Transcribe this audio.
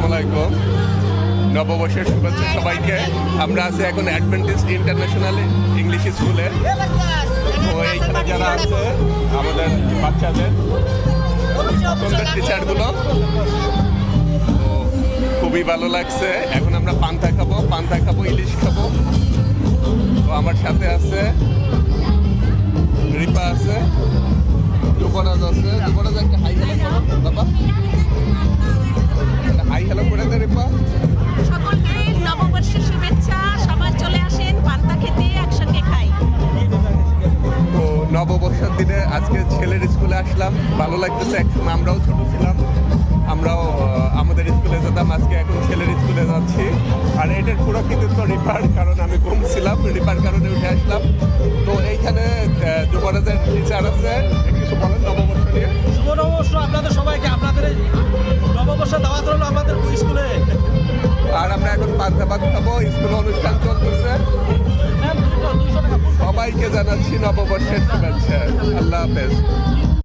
আসসালামু আলাইকুম। নববর্ষের শুভেচ্ছা সবাইকে। আমরা আছি এখন অ্যাডভেন্টিস্ট ইন্টারন্যাশনাল ইংলিশ স্কুলে। তো এইখানে যারা আছে আমাদের বাচ্চাদের পছন্দের টিচারগুলো, তো খুবই ভালো লাগছে। এখন আমরা পান্তা খাবো, ইলিশ খাবো। তো আমার সাথে আছে রিপা আছে, যুবরাজ আছে। যুবরাজ একটা হাই হ্যালো করো বাবা, হাই হ্যালো করে দে রিপা। সকলকে নববর্ষের শুভেচ্ছা। সবাই চলে আসেন পান্তা খেতে, একসঙ্গে খাই। তো নববর্ষের দিনে আজকে ছেলের স্কুলে আসলাম, ভালো লাগতেছে। একসময় আমরাও ছোট ছিলাম, আমরাও আমাদের স্কুলে যেতাম। আজকে এখন ছেলের স্কুলে যাচ্ছি। আর এটার পুরো কৃতিত্ব রিপার, কারণ আমি কম ছিলাম, রিপার কারণে উঠে আসলাম। তো এইখানে যুবরাজের টিচার আছে, কিছু বলেন নববর্ষ নিয়ে। শুভ নববর্ষ আপনাদের সবাইকে। আপনাদের এই নববর্ষ দাওয়াত হলো আমাদের স্কুলে। আর আমরা এখন পান্তা ভাত খাবো, স্কুলে অনুষ্ঠান চলতেছে। সবাইকে জানাচ্ছি নববর্ষের শুভেচ্ছা। আল্লাহ হাফেজ।